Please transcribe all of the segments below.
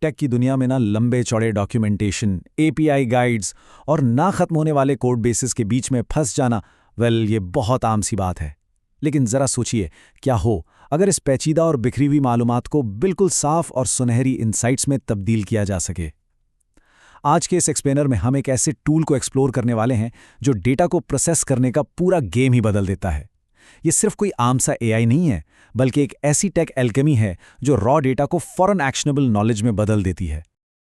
Take की दुनिया में ना लंबे चौड़े डॉक्यूमेंटेशन, एपीआई गाइड्स और ना खत्म होने वाले कोड बेसिस के बीच में फंस जाना, ये बहुत आम सी बात है। लेकिन ज़रा सोचिए, क्या हो अगर इस पेचीदा और बिखरी हुई मालूमात को बिल्कुल साफ और सुनहरी इंसाइट्स में तब्दील किया जा सके। आज के इस एक्सप्लेनर में हम एक ऐसे टूल को एक्सप्लोर करने वाले हैं जो डेटा को प्रोसेस करने का पूरा गेम ही बदल देता है। ये सिर्फ कोई आम सा एआई नहीं है, बल्कि एक ऐसी टेक एल्केमी है जो रॉ डेटा को फौरन एक्शनेबल नॉलेज में बदल देती है।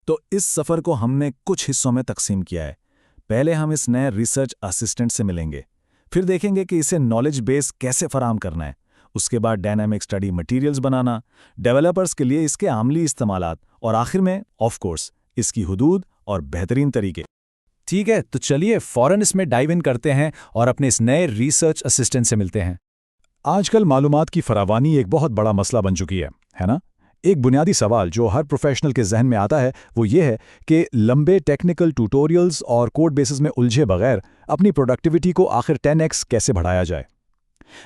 तो इस सफ़र को हमने कुछ हिस्सों में तकसीम किया है। पहले हम इस नए रिसर्च असिस्टेंट से मिलेंगे, फिर देखेंगे कि इसे नॉलेज बेस कैसे फराहम करना है। उसके बाद डायनामिक स्टडी मटेरियल्स बनाना, डेवलपर्स के लिए इसके आमली इस्तेमालात, और आखिर में ऑफ कोर्स इसकी हुदूद और बेहतरीन तरीके। ठीक है, तो चलिए फौरन इसमें डाइव इन करते हैं और अपने इस नए रिसर्च असिस्टेंट से मिलते हैं। आजकल मालूमात की फरावानी एक बहुत बड़ा मसला बन चुकी है ना? एक बुनियादी सवाल जो हर प्रोफेशनल के जहन में आता है वो ये है कि लंबे टेक्निकल ट्यूटोरियल्स और कोड बेसिस में उलझे बगैर अपनी प्रोडक्टिविटी को आखिर 10x कैसे बढ़ाया जाए।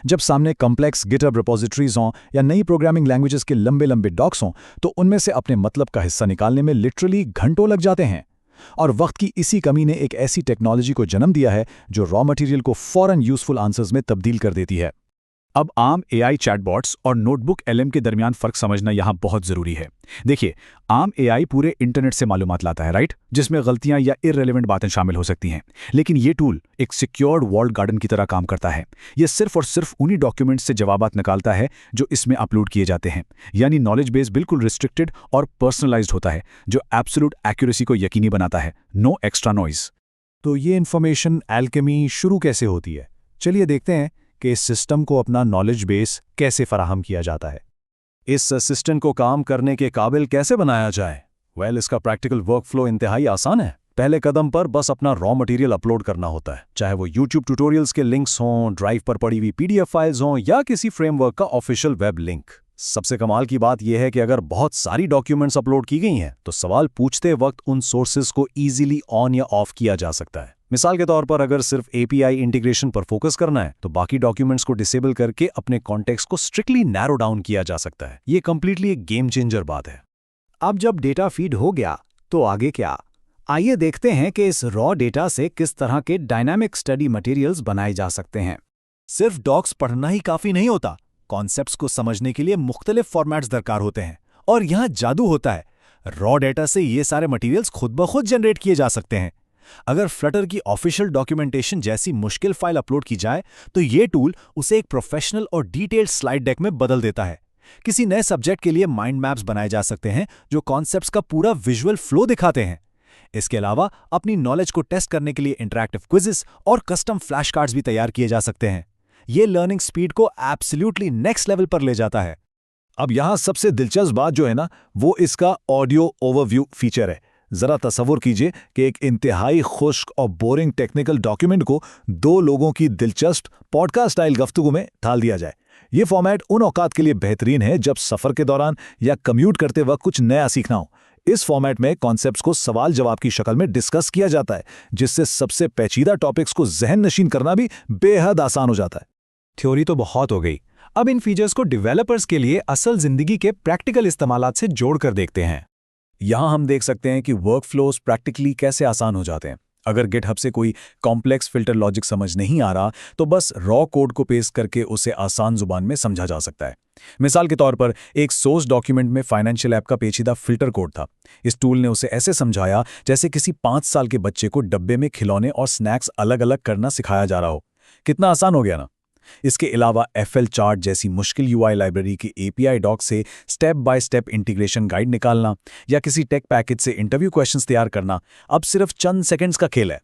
जब सामने कॉम्प्लेक्स गिटहब रिपोजिटरीज हों या नई प्रोग्रामिंग लैंग्वेजेस के लंबे लंबे डॉक्स हों, तो उनमें से अपने मतलब का हिस्सा निकालने में लिटरली घंटों लग जाते हैं। और वक्त की इसी कमी ने एक ऐसी टेक्नोलॉजी को जन्म दिया है जो रॉ मटेरियल को फौरन यूजफुल आंसर्स में तब्दील कर देती है। अब आम एआई चैटबॉट्स और नोटबुक एलएम के दरमियान फ़र्क समझना यहाँ बहुत ज़रूरी है। देखिए, आम एआई पूरे इंटरनेट से मालूमात लाता है, राइट, जिसमें गलतियाँ या इररेलेवेंट बातें शामिल हो सकती हैं। लेकिन ये टूल एक सिक्योर्ड वॉल्ड गार्डन की तरह काम करता है। ये सिर्फ और सिर्फ उन्हीं डॉक्यूमेंट्स से जवाबात निकालता है जो इसमें अपलोड किए जाते हैं। यानी नॉलेज बेस बिल्कुल रिस्ट्रिक्टेड और पर्सनलाइज्ड होता है, जो एब्सोल्यूट एक्यूरेसी को यकीनी बनाता है। No extra noise. तो ये इन्फॉर्मेशन एल्केमी शुरू कैसे होती है? चलिए देखते हैं कि इस सिस्टम को अपना नॉलेज बेस कैसे फराहम किया जाता है। इस असिस्टेंट को काम करने के काबिल कैसे बनाया जाए? इसका प्रैक्टिकल वर्कफ्लो इंतहाई आसान है। पहले कदम पर बस अपना रॉ मटेरियल अपलोड करना होता है, चाहे वो यूट्यूब ट्यूटोरियल्स के लिंक्स हों, ड्राइव पर पड़ी हुई पीडीएफ फाइल्स हों या किसी फ्रेमवर्क का ऑफिशियल वेब लिंक। सबसे कमाल की बात यह है कि अगर बहुत सारी डॉक्यूमेंट्स अपलोड की गई हैं, तो सवाल पूछते वक्त उन सोर्सेज को ईजिली ऑन या ऑफ किया जा सकता है। मिसाल के तौर पर अगर सिर्फ एपीआई इंटीग्रेशन पर फोकस करना है, तो बाकी डॉक्यूमेंट्स को डिसेबल करके अपने कॉन्टेक्स्ट को स्ट्रिक्टली नैरो डाउन किया जा सकता है। ये कंप्लीटली एक गेम चेंजर बात है। अब जब डेटा फीड हो गया, तो आगे क्या? आइए देखते हैं कि इस रॉ डेटा से किस तरह के डायनामिक स्टडी मटेरियल्स बनाए जा सकते हैं। सिर्फ डॉक्स पढ़ना ही काफी नहीं होता, कॉन्सेप्ट्स को समझने के लिए मुख्तलिफ फॉर्मेट्स दरकार होते हैं। और यहाँ जादू होता है, रॉ डेटा से ये सारे मटेरियल्स खुद ब खुद जनरेट किए जा सकते हैं। अगर फ्लटर की ऑफिशियल डॉक्यूमेंटेशन जैसी मुश्किल फाइल अपलोड की जाए, तो ये टूल उसे एक प्रोफेशनल और डिटेल्ड स्लाइड डेक में बदल देता है। किसी नए सब्जेक्ट के लिए माइंड मैप्स बनाए जा सकते हैं जो कॉन्सेप्ट्स का पूरा विजुअल फ्लो दिखाते हैं। इसके अलावा अपनी नॉलेज को टेस्ट करने के लिए इंटरैक्टिव क्विज़ेस और कस्टम फ्लैश कार्ड्स भी तैयार किए जा सकते हैं। ये लर्निंग स्पीड को एब्सोल्युटली नेक्स्ट लेवल पर ले जाता है। अब यहाँ सबसे दिलचस्प बात जो है ना, वो इसका ऑडियो ओवरव्यू फीचर है। जरा तसव्वुर कीजिए कि एक इंतहाई खुश्क और बोरिंग टेक्निकल डॉक्यूमेंट को दो लोगों की दिलचस्प पॉडकास्ट स्टाइल गुफ्तगू में ढाल दिया जाए। ये फॉर्मेट उन औकात के लिए बेहतरीन है जब सफर के दौरान या कम्यूट करते वक्त कुछ नया सीखना हो। इस फॉर्मेट में कॉन्सेप्ट्स को सवाल जवाब की शक्ल में डिस्कस किया जाता है, जिससे सबसे पेचीदा टॉपिक्स को जहन नशीन करना भी बेहद आसान हो जाता है। थ्योरी तो बहुत हो गई, अब इन फीचर्स को डेवलपर्स के लिए असल जिंदगी के प्रैक्टिकल इस्तेमालात से जोड़कर देखते हैं। यहाँ हम देख सकते हैं कि वर्कफ्लोज प्रैक्टिकली कैसे आसान हो जाते हैं। अगर गिटहब से कोई कॉम्प्लेक्स फिल्टर लॉजिक समझ नहीं आ रहा, तो बस रॉ कोड को पेस्ट करके उसे आसान जुबान में समझा जा सकता है। मिसाल के तौर पर एक सोर्स डॉक्यूमेंट में फाइनेंशियल ऐप का पेचीदा फिल्टर कोड था। इस टूल ने उसे ऐसे समझाया जैसे किसी 5 साल के बच्चे को डब्बे में खिलौने और स्नैक्स अलग अलग करना सिखाया जा रहा हो। कितना आसान हो गया ना। इसके अलावा एफएल चार्ट जैसी मुश्किल यूआई लाइब्रेरी की एपीआई डॉक से step by step integration guide निकालना या किसी टेक पैकेज से इंटरव्यू क्वेश्चंस तैयार करना अब सिर्फ चंद सेकंड्स का खेल है।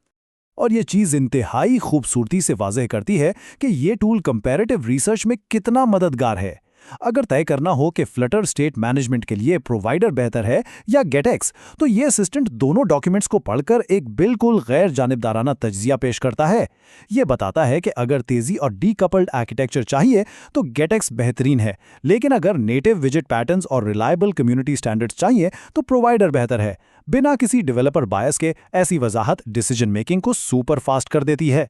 और ये चीज़ इंतहाई खूबसूरती से वाज़ेह करती है कि ये टूल कंपैरेटिव रिसर्च में कितना मददगार है। अगर तय करना हो कि फ्लटर स्टेट मैनेजमेंट के लिए प्रोवाइडर बेहतर है या गेटएक्स, तो ये असिस्टेंट दोनों डॉक्यूमेंट्स को पढ़कर एक बिल्कुल गैर जानिबदाराना तज्जिया पेश करता है। ये बताता है कि अगर तेजी और डीकपल्ड आर्किटेक्चर चाहिए तो गेटएक्स बेहतरीन है, लेकिन अगर नेटिव विजिट पैटर्न्स और रिलायबल कम्युनिटी स्टैंडर्ड्स चाहिए तो प्रोवाइडर बेहतर है। बिना किसी डेवलपर बायस के ऐसी वजाहत डिसीजन मेकिंग को सुपर फास्ट कर देती है।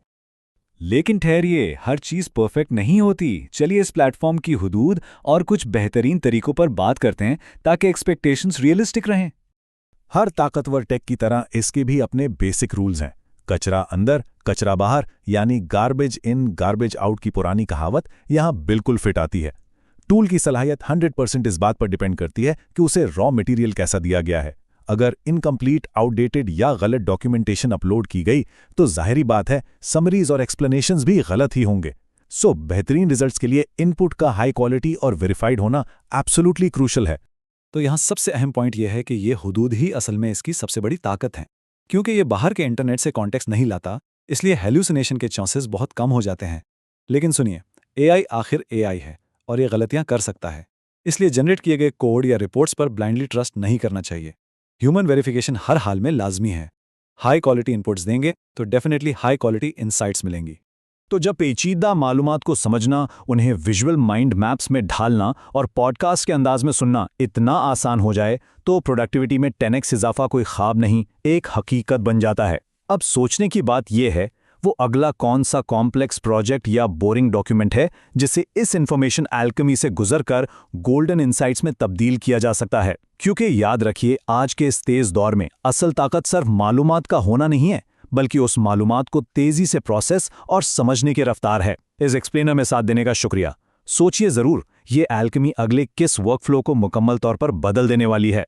लेकिन ठहरिए, हर चीज़ परफेक्ट नहीं होती। चलिए इस प्लेटफॉर्म की हुदूद और कुछ बेहतरीन तरीकों पर बात करते हैं ताकि एक्सपेक्टेशंस रियलिस्टिक रहें। हर ताकतवर टेक की तरह इसके भी अपने बेसिक रूल्स हैं। कचरा अंदर, कचरा बाहर, यानी गार्बेज इन गार्बेज आउट की पुरानी कहावत यहाँ बिल्कुल फिट आती है। टूल की सलाहियत 100% इस बात पर डिपेंड करती है कि उसे रॉ मटेरियल कैसा दिया गया है। अगर इनकम्प्लीट, आउटडेटेड या गलत डॉक्यूमेंटेशन अपलोड की गई तो जाहिरी बात है समरीज और एक्सप्लेनेशंस भी गलत ही होंगे। सो बेहतरीन रिजल्ट्स के लिए इनपुट का हाई क्वालिटी और वेरीफाइड होना एब्सोल्युटली क्रूशल है। तो यहाँ सबसे अहम पॉइंट यह है कि ये हुदूद ही असल में इसकी सबसे बड़ी ताकत है। क्योंकि ये बाहर के इंटरनेट से कॉन्टेक्स्ट नहीं लाता, इसलिए हेल्यूसिनेशन के चांसेस बहुत कम हो जाते हैं। लेकिन सुनिए, एआई आखिर एआई है और ये गलतियां कर सकता है। इसलिए जनरेट किए गए कोड या रिपोर्ट्स पर ब्लाइंडली ट्रस्ट नहीं करना चाहिए। ह्यूमन वेरिफिकेशन हर हाल में लाजमी है। हाई क्वालिटी इनपुट्स देंगे तो डेफिनेटली हाई क्वालिटी इनसाइट्स मिलेंगी। तो जब पेचीदा मालूमात को समझना, उन्हें विजुअल माइंड मैप्स में ढालना और पॉडकास्ट के अंदाज में सुनना इतना आसान हो जाए तो प्रोडक्टिविटी में 10x इजाफा कोई ख्वाब नहीं, एक हकीकत बन जाता है। अब सोचने की बात यह है, वो अगला कौन सा कॉम्प्लेक्स प्रोजेक्ट या बोरिंग डॉक्यूमेंट है जिसे इस इंफॉर्मेशन एल्केमी से गुजरकर गोल्डन इनसाइट्स में तब्दील किया जा सकता है। क्योंकि याद रखिए, आज के इस तेज दौर में असल ताकत सिर्फ मालूमात का होना नहीं है, बल्कि उस मालूमात को तेजी से प्रोसेस और समझने की रफ्तार है। इस एक्सप्लेनर में साथ देने का शुक्रिया। सोचिए जरूर, ये एल्केमी अगले किस वर्कफ्लो को मुकम्मल तौर पर बदल देने वाली है।